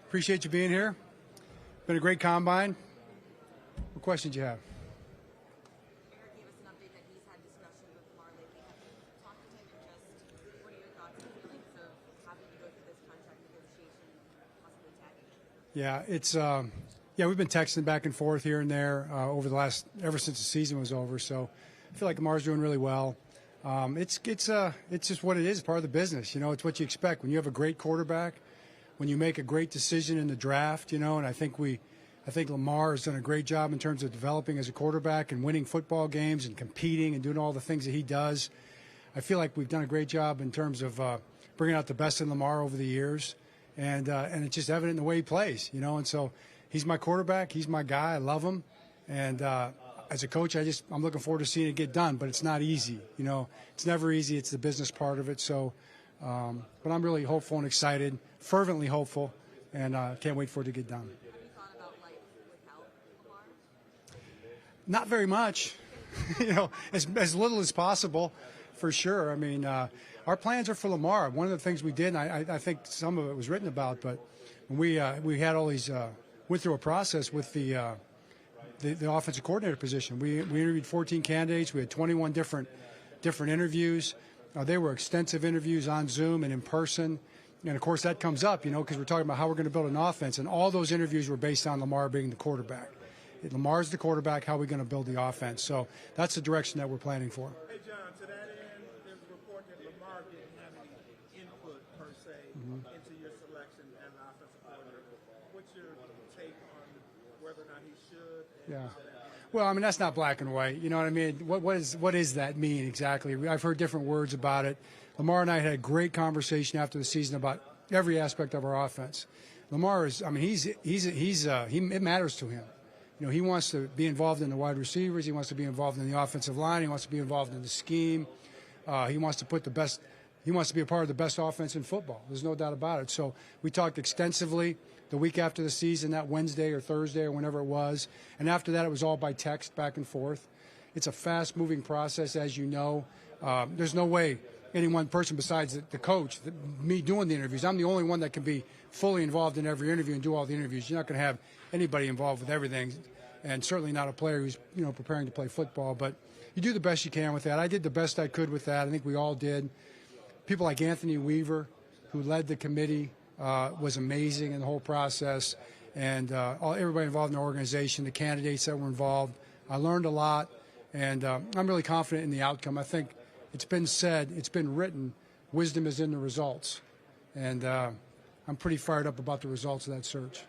Appreciate you being here. Been a great combine. What questions do you have? Eric gave us an update that he's had discussions with Lamar lately. Have you talked to him, and just what are your thoughts and feelings of having to go through this contract negotiation, possibly tagging it? We've been texting back and forth here and there ever since the season was over. So I feel like Lamar's doing really well. It's just what it is, part of the business. You know, it's what you expect when you have a great quarterback, when you make a great decision in the draft. You know, and I think Lamar has done a great job in terms of developing as a quarterback and winning football games and competing and doing all the things that he does. I feel like we've done a great job in terms of bringing out the best in Lamar over the years, and it's just evident in the way he plays. You know, and so he's my quarterback, he's my guy. I love him, and as a coach, I'm looking forward to seeing it get done. But it's not easy. You know, it's never easy. It's the business part of it. So, but I'm really hopeful and excited, fervently hopeful, and can't wait for it to get done. Have you thought about life without Lamar? Not very much, you know, as little as possible, for sure. I mean, our plans are for Lamar. One of the things we did, and I think some of it was written about, but when we had all these, went through a process with the offensive coordinator position. We interviewed 14 candidates. We had 21 different interviews. They were extensive interviews on Zoom and in person. And, of course, that comes up, you know, because we're talking about how we're going to build an offense. And all those interviews were based on Lamar being the quarterback. If Lamar's the quarterback, how are we going to build the offense? So that's the direction that we're planning for. Hey, John, to that end, there's a report that Lamar didn't have any input, per se, into your selection as an offensive coordinator. What's your take on whether or not he should? Yeah. Well, I mean, that's not black and white. You know what I mean? What does that mean exactly? I've heard different words about it. Lamar and I had a great conversation after the season about every aspect of our offense. Lamar is, I mean, it matters to him. You know, he wants to be involved in the wide receivers. He wants to be involved in the offensive line. He wants to be involved in the scheme. He wants to be a part of the best offense in football. There's no doubt about it. So we talked extensively the week after the season, that Wednesday or Thursday or whenever it was. And after that, it was all by text, back and forth. It's a fast-moving process, as you know. There's no way any one person besides the coach, me doing the interviews, I'm the only one that can be fully involved in every interview and do all the interviews. You're not going to have anybody involved with everything, and certainly not a player who's, you know, preparing to play football. But you do the best you can with that. I did the best I could with that. I think we all did. People like Anthony Weaver, who led the committee, was amazing in the whole process, and everybody involved in the organization, the candidates that were involved. I learned a lot, and I'm really confident in the outcome. I think it's been said, it's been written, wisdom is in the results, and I'm pretty fired up about the results of that search.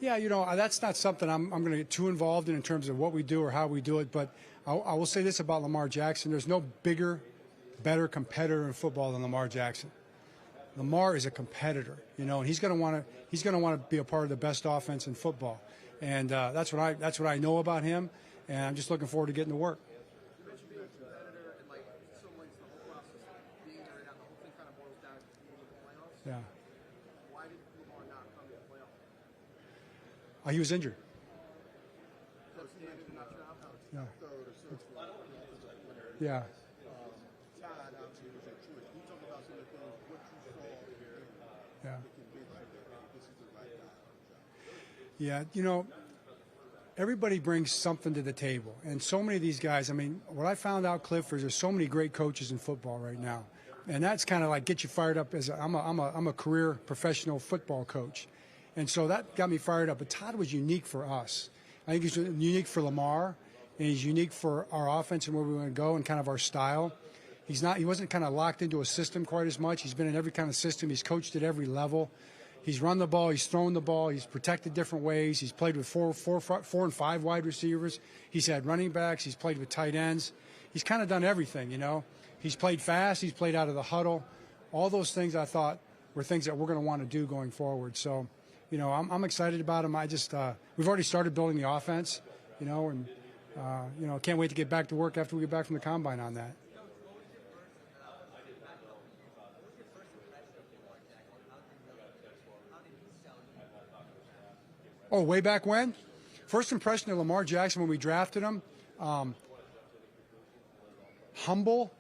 Yeah, you know, that's not something I'm going to get too involved in terms of what we do or how we do it. But I will say this about Lamar Jackson. There's no bigger, better competitor in football than Lamar Jackson. Lamar is a competitor, you know, and he's going to want to be a part of the best offense in football. And that's what I know about him. And I'm just looking forward to getting to work. You mentioned being a competitor and, like, so much the whole process of being there right now, the whole thing kind of boils down to the playoffs. Yeah. Why did Lamar not come to the playoffs? He was injured. That's the end of the knock-out? Yeah. Third or sixth. Yeah. Todd, obviously, was your choice. Can you talk about some of the things, what you saw in him Yeah. that convinced you that, hey, this is the right guy? Yeah, you know, everybody brings something to the table. And so many of these guys, I mean, what I found out, Cliff, is there's so many great coaches in football right now. And that's kind of like get you fired up. I'm a career professional football coach. And so that got me fired up. But Todd was unique for us. I think he's unique for Lamar, and he's unique for our offense and where we want to go and kind of our style. He wasn't kind of locked into a system quite as much. He's been in every kind of system. He's coached at every level. He's run the ball. He's thrown the ball. He's protected different ways. He's played with four and five wide receivers. He's had running backs. He's played with tight ends. He's kind of done everything, you know. He's played fast. He's played out of the huddle. All those things I thought were things that we're going to want to do going forward. So, you know, I'm excited about him. We've already started building the offense, you know, and, you know, can't wait to get back to work after we get back from the combine on that. Oh, way back when? First impression of Lamar Jackson when we drafted him, humble,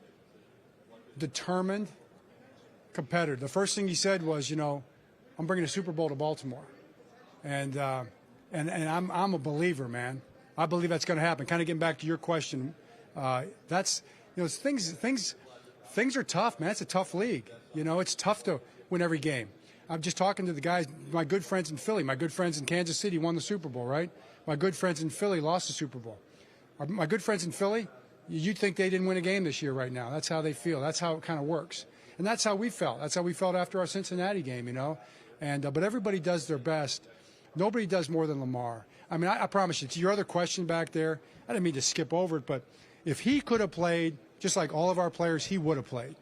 determined, competitor. The first thing he said was, I'm bringing a Super Bowl to Baltimore. And I'm a believer, man. I believe that's going to happen. Kind of getting back to your question, things are tough, man. It's a tough league. It's tough to win every game. I'm just talking to the guys, my good friends in Philly, my good friends in Kansas City won the Super Bowl, right? My good friends in Philly lost the Super Bowl. My good friends in Philly, you'd think they didn't win a game this year right now. That's how they feel. That's how it kind of works. And that's how we felt. That's how we felt after our Cincinnati game, but everybody does their best. Nobody does more than Lamar. I mean, I promise you, to your other question back there, I didn't mean to skip over it, but if he could have played just like all of our players, he would have played.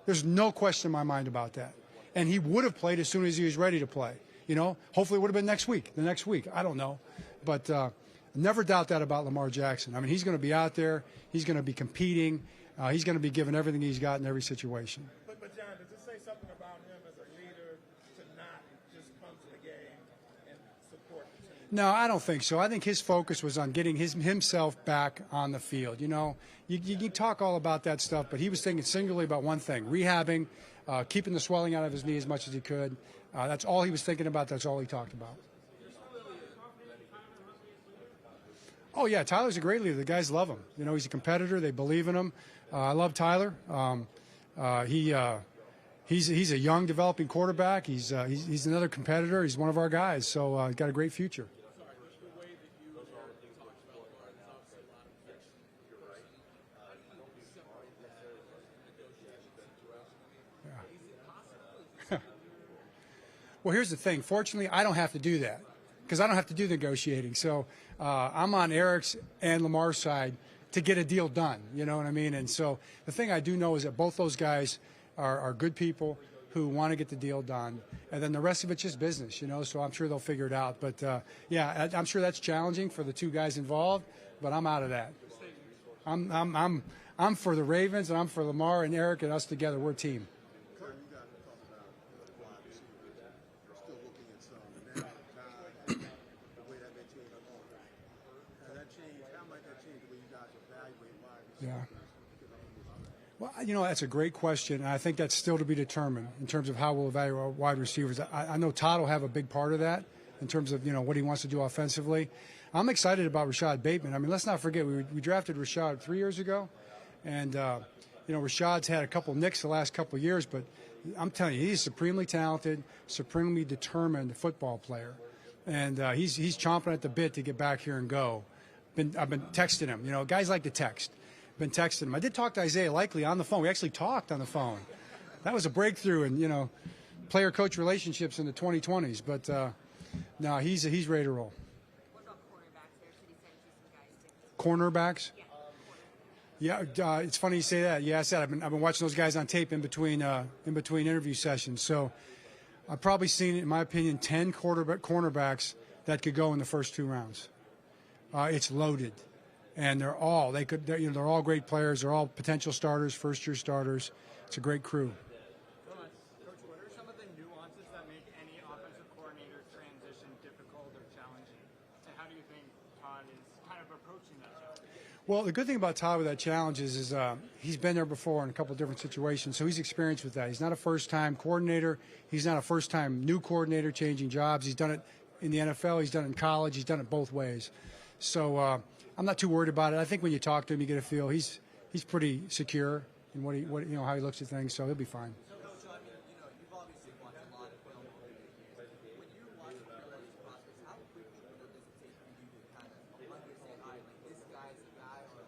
There's no question in my mind about that. And he would have played as soon as he was ready to play. Hopefully it would have been the next week. I don't know. But never doubt that about Lamar Jackson. I mean, he's going to be out there. He's going to be competing. He's going to be giving everything he's got in every situation. But John, does it say something about him as a leader to not just come to the game and support the team? No, I don't think so. I think his focus was on getting himself back on the field. You talk all about that stuff, but he was thinking singularly about one thing, rehabbing, keeping the swelling out of his knee as much as he could. That's all he was thinking about. That's all he talked about. Oh, yeah, Tyler's a great leader. The guys love him. He's a competitor. They believe in him. I love Tyler. He's a young, developing quarterback. He's another competitor. He's one of our guys. So he's got a great future. Well, here's the thing. Fortunately, I don't have to do that because I don't have to do negotiating. So I'm on Eric's and Lamar's side to get a deal done. You know what I mean? And so the thing I do know is that both those guys are good people who want to get the deal done. And then the rest of it's just business, so I'm sure they'll figure it out. But, yeah, I'm sure that's challenging for the two guys involved, but I'm out of that. I'm for the Ravens, and I'm for Lamar and Eric and us together. We're a team. Yeah. Well, that's a great question, and I think that's still to be determined in terms of how we'll evaluate our wide receivers. I know Todd will have a big part of that in terms of, what he wants to do offensively. I'm excited about Rashad Bateman. I mean, let's not forget, we drafted Rashad 3 years ago, and, Rashad's had a couple nicks the last couple of years, but I'm telling you, he's a supremely talented, supremely determined football player, and he's chomping at the bit to get back here and go. I've been texting him. Guys like to text. Been texting him. I did talk to Isaiah Likely on the phone. We actually talked on the phone. That was a breakthrough in player-coach relationships in the 2020s. But no, he's ready to roll. What about cornerbacks? There? Should he send you some guys too? Cornerbacks? Yeah, it's funny you say that. Yeah, I said I've been watching those guys on tape in between interview sessions. So I've probably seen, in my opinion, 10 cornerbacks that could go in the first 2 rounds. It's loaded. And they're all great players. They're all potential starters, first-year starters. It's a great crew. Coach, what are some of the nuances that make any offensive coordinator transition difficult or challenging? And how do you think Todd is kind of approaching that challenge? Well, the good thing about Todd with that challenge is he's been there before in a couple of different situations, so he's experienced with that. He's not a first-time coordinator. He's not a first-time new coordinator changing jobs. He's done it in the NFL. He's done it in college. He's done it both ways. So I'm not too worried about it. I think when you talk to him, you get a feel he's pretty secure in how he looks at things. So he'll be fine. So, Coach, I mean, you've obviously watched a lot of film over the years. When you watch the these prospects, how quickly does it take for you to kind of understand, all right, like this guy's the guy, or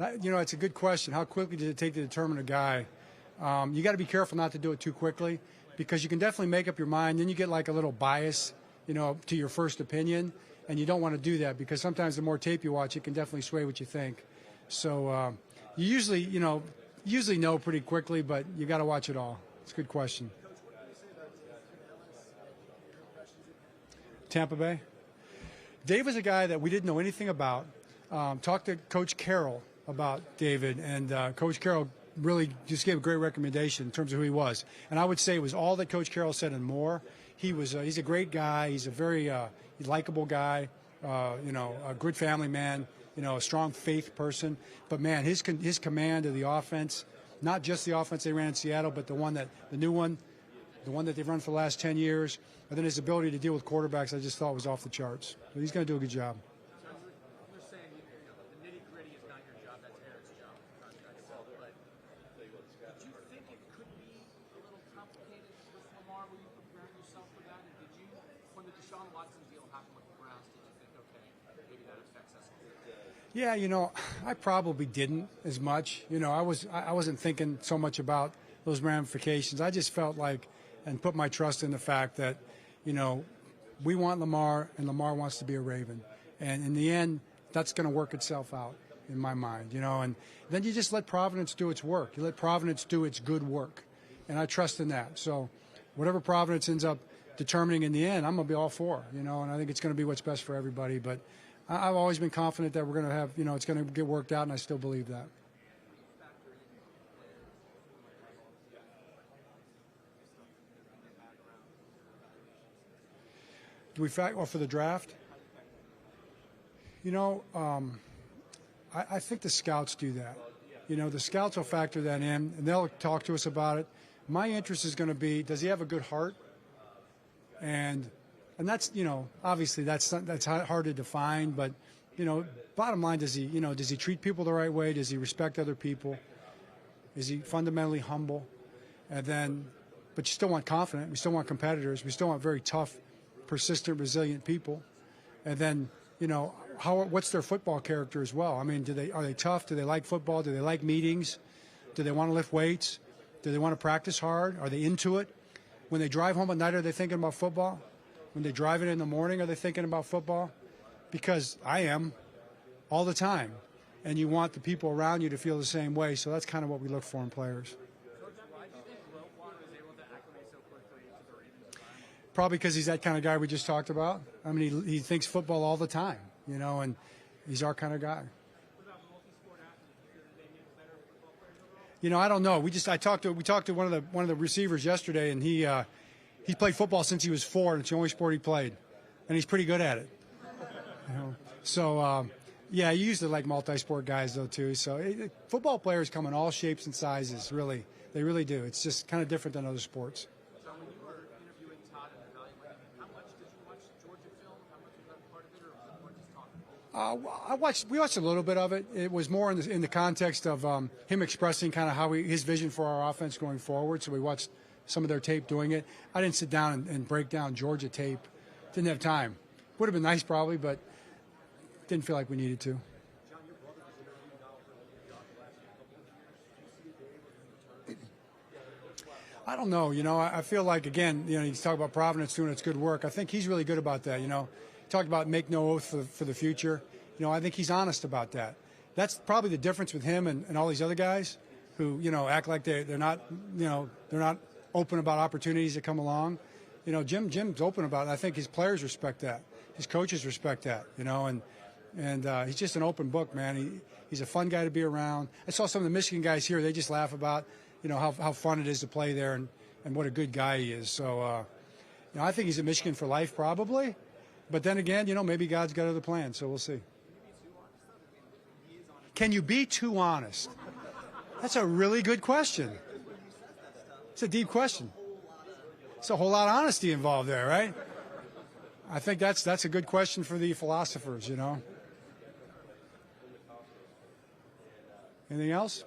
like, It's a good question. How quickly does it take to determine a guy? You got to be careful not to do it too quickly because you can definitely make up your mind. Then you get like a little bias, to your first opinion. And you don't want to do that because sometimes the more tape you watch, it can definitely sway what you think. So you usually know pretty quickly, but you got to watch it all. It's a good question. Tampa Bay. Dave was a guy that we didn't know anything about. Talked to Coach Carroll about David, and Coach Carroll really just gave a great recommendation in terms of who he was. And I would say it was all that Coach Carroll said and more. he's a great guy. He's a very likable guy. A good family man. A strong faith person. But man, his command of the offense, not just the offense they ran in Seattle, but the new one that they've run for the last 10 years, and then his ability to deal with quarterbacks, I just thought was off the charts. So he's going to do a good job. You're saying, the nitty-gritty is not your job, that's Eric's job, contract itself, but did you think it could be a little complicated with Lamar? Were you preparing yourself for that? And did you, when the Deshaun Watson deal happened with the Browns, did you think, okay, maybe that affects us a little bit? Yeah, I probably didn't as much. I wasn't thinking so much about those ramifications. I just felt like and put my trust in the fact that, we want Lamar and Lamar wants to be a Raven. And in the end, that's going to work itself out in my mind, and then you just let Providence do its work. You let Providence do its good work. And I trust in that. So whatever Providence ends up determining in the end, I'm going to be all for, and I think it's going to be what's best for everybody. But I've always been confident that we're going to have, it's going to get worked out, and I still believe that. Do we factor for the draft? I think the scouts do that. The scouts will factor that in, and they'll talk to us about it. My interest is going to be, does he have a good heart? And that's, obviously that's hard to define, but, bottom line, does he treat people the right way? Does he respect other people? Is he fundamentally humble? And then, but you still want confident. We still want competitors. We still want very tough, persistent, resilient people. And then, what's their football character as well? I mean, are they tough? Do they like football? Do they like meetings? Do they want to lift weights? Do they want to practice hard? Are they into it? When they drive home at night, are they thinking about football? When they drive in the morning, are they thinking about football? Because I am all the time. And you want the people around you to feel the same way. So that's kind of what we look for in players. Probably because he's that kind of guy we just talked about. I mean, he thinks football all the time, and he's our kind of guy. I don't know. We talked to one of the receivers yesterday, and he played football since he was 4, and it's the only sport he played, and he's pretty good at it. So yeah, you usually like multi-sport guys though too. So football players come in all shapes and sizes. Really, they really do. It's just kind of different than other sports. We watched a little bit of it. It was more in the context of him expressing kind of his vision for our offense going forward. So we watched some of their tape doing it. I didn't sit down and break down Georgia tape. Didn't have time. Would have been nice probably, but didn't feel like we needed to. I don't know. I feel like, again, he's talking about Providence doing its good work. I think he's really good about that, Talked about make no oath for the future. I think he's honest about that. That's probably the difference with him and all these other guys who, act like they're not open about opportunities that come along. Jim's open about it. I think his players respect that. His coaches respect that, and he's just an open book, man. He's a fun guy to be around. I saw some of the Michigan guys here. They just laugh about, how fun it is to play there and what a good guy he is. So, I think he's at Michigan for life probably. But then again, maybe God's got other plans, so we'll see. Can you be too honest? That's a really good question. It's a deep question. It's a whole lot of honesty involved there, right? I think that's a good question for the philosophers, Anything else?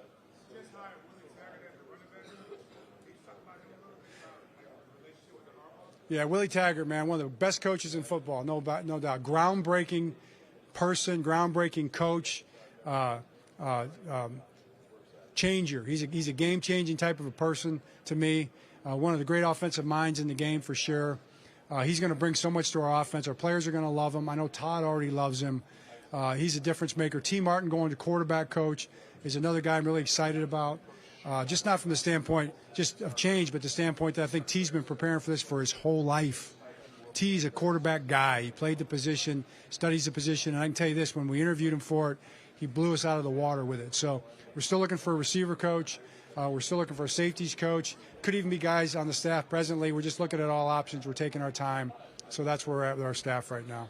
Yeah, Willie Taggart, man, one of the best coaches in football, no doubt. Groundbreaking person, groundbreaking coach, changer. He's a game-changing type of a person to me. One of the great offensive minds in the game for sure. He's going to bring so much to our offense. Our players are going to love him. I know Todd already loves him. He's a difference maker. T. Martin going to quarterback coach is another guy I'm really excited about. Just not from the standpoint just of change, but the standpoint that I think T's been preparing for this for his whole life. T's a quarterback guy. He played the position, studies the position, and I can tell you this, when we interviewed him for it, he blew us out of the water with it. So we're still looking for a receiver coach. We're still looking for a safeties coach. Could even be guys on the staff presently. We're just looking at all options. We're taking our time. So that's where we're at with our staff right now.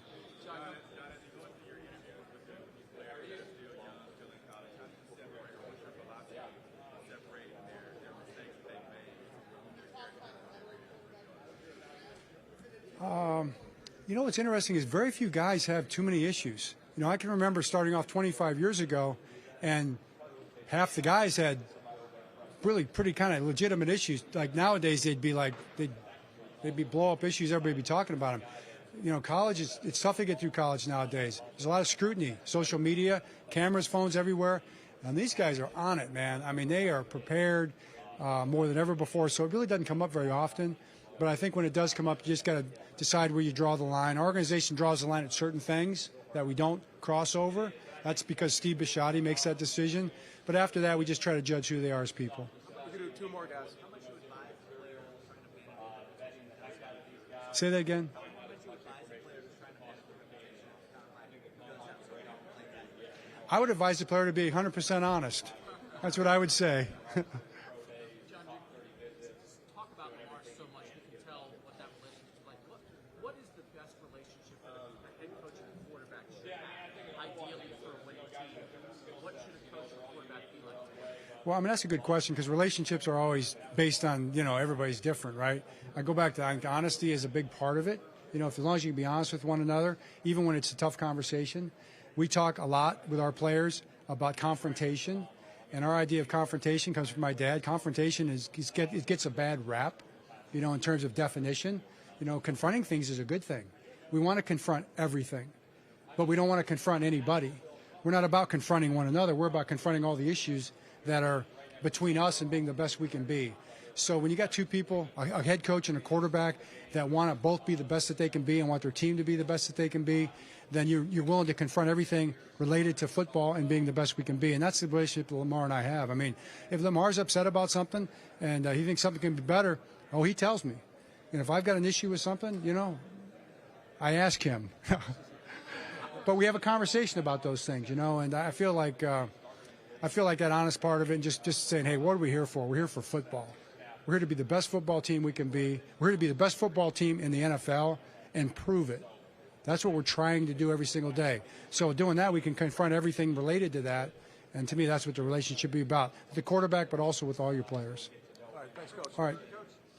You know, what's interesting is very few guys have too many issues. You know, I can remember starting off 25 years ago, and half the guys had really pretty kind of legitimate issues. Like nowadays, they'd be blow up issues. Everybody would be talking about them. You know, college it's tough to get through college nowadays. There's a lot of scrutiny, social media, cameras, phones everywhere, and these guys are on it, man. I mean, they are prepared more than ever before. So it really doesn't come up very often. But I think when it does come up, you just got to decide where you draw the line. Our organization draws the line at certain things that we don't cross over. That's because Steve Bisciotti makes that decision. But after that, we just try to judge who they are as people. We can do two more, guys. Say that again. I would advise the player to be 100% honest. That's what I would say. John, you talk about Lamar so much, you can tell what that relationship's like. What is the best relationship that a head coach and a quarterback should have, ideally for a winning team? What should a coach and a quarterback be like? Well, I mean, that's a good question because relationships are always based on, you know, everybody's different, right? I go back to honesty is a big part of it. You know, as long as you can be honest with one another, even when it's a tough conversation. We talk a lot with our players about confrontation, and our idea of confrontation comes from my dad. Confrontation it gets a bad rap, you know, in terms of definition. You know, confronting things is a good thing. We want to confront everything, but we don't want to confront anybody. We're not about confronting one another. We're about confronting all the issues that are between us and being the best we can be. So when you got two people, a head coach and a quarterback, that want to both be the best that they can be and want their team to be the best that they can be, then you're willing to confront everything related to football and being the best we can be. And that's the relationship that Lamar and I have. I mean, if Lamar's upset about something and he thinks something can be better, he tells me. And if I've got an issue with something, you know, I ask him. But we have a conversation about those things, you know, and I feel like that honest part of it, and just saying, hey, what are we here for? We're here for football. We're here to be the best football team we can be. We're here to be the best football team in the NFL and prove it. That's what we're trying to do every single day. So doing that, we can confront everything related to that. And to me, that's what the relationship be about. The quarterback, but also with all your players. All right, thanks, Coach. All right.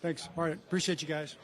Thanks. All right. Appreciate you guys.